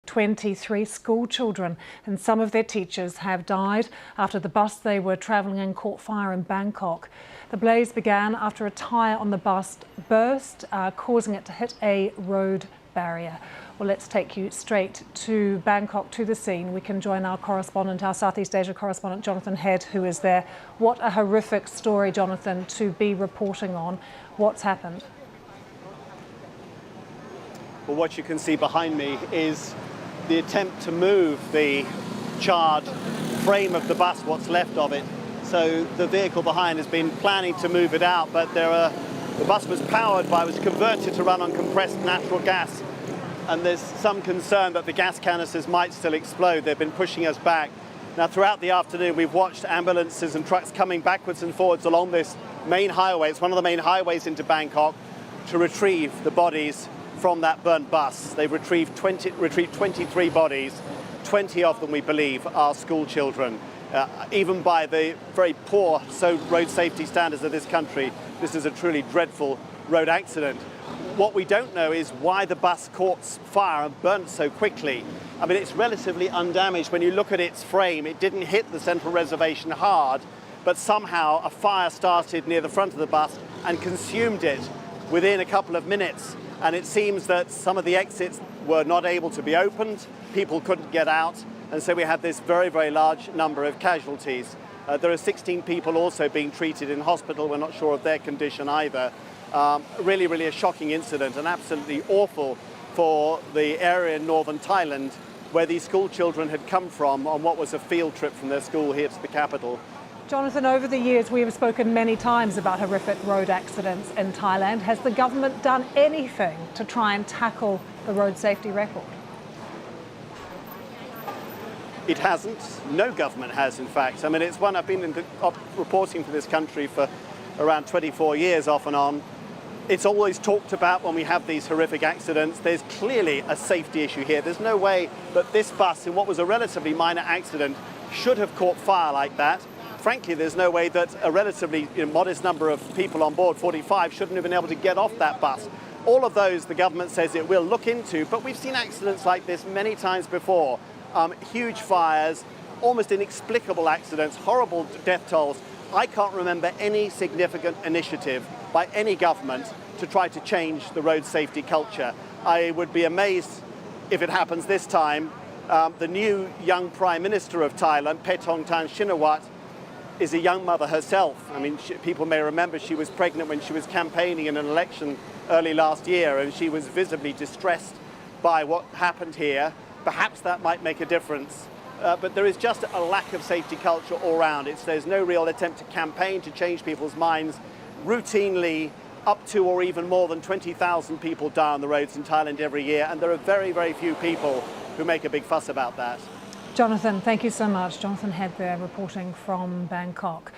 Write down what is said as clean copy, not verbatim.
23 school children and some of their teachers have died after the bus they were travelling in caught fire in Bangkok. The blaze began after a tyre on the bus burst, causing it to hit a road barrier. Well, let's take you straight to Bangkok, to the scene. We can join our correspondent, our Southeast Asia correspondent, Jonathan Head, who is there. What a horrific story, Jonathan, to be reporting on. What's happened? Well, what you can see behind me is the attempt to move the charred frame of the bus, what's left of it. So the vehicle behind has been planning to move it out, but the bus was converted to run on compressed natural gas. And there's some concern that the gas canisters might still explode. They've been pushing us back. Now, throughout the afternoon, we've watched ambulances and trucks coming backwards and forwards along this main highway. It's one of the main highways into Bangkok, to retrieve the bodies from that burnt bus. They've retrieved 23 bodies. 20 of them, we believe, are school children. Even by the very poor road safety standards of this country, this is a truly dreadful road accident. What we don't know is why the bus caught fire and burnt so quickly. I mean, it's relatively undamaged. When you look at its frame, it didn't hit the central reservation hard, but somehow a fire started near the front of the bus and consumed it within a couple of minutes. And it seems that some of the exits were not able to be opened, people couldn't get out, and so we had this very, very large number of casualties. There are 16 people also being treated in hospital. We're not sure of their condition either. Really, really a shocking incident, and absolutely awful for the area in northern Thailand where these school children had come from on what was a field trip from their school here to the capital. Jonathan, over the years we have spoken many times about horrific road accidents in Thailand. Has the government done anything to try and tackle the road safety record? It hasn't. No government has, in fact. I mean, it's one I've been reporting for this country for around 24 years off and on. It's always talked about when we have these horrific accidents. There's clearly a safety issue here. There's no way that this bus, in what was a relatively minor accident, should have caught fire like that. Frankly, there's no way that a relatively modest number of people on board, 45, shouldn't have been able to get off that bus. All of those the government says it will look into, but we've seen accidents like this many times before. Huge fires, almost inexplicable accidents, horrible death tolls. I can't remember any significant initiative by any government to try to change the road safety culture. I would be amazed if it happens this time. The new young Prime Minister of Thailand, Paetongtarn Shinawatra, is a young mother herself. I mean, people may remember she was pregnant when she was campaigning in an election early last year, and she was visibly distressed by what happened here. Perhaps that might make a difference. But there is just a lack of safety culture all around. There's no real attempt to campaign to change people's minds. Routinely, up to or even more than 20,000 people die on the roads in Thailand every year, and there are very, very few people who make a big fuss about that. Jonathan, thank you so much. Jonathan Head there reporting from Bangkok.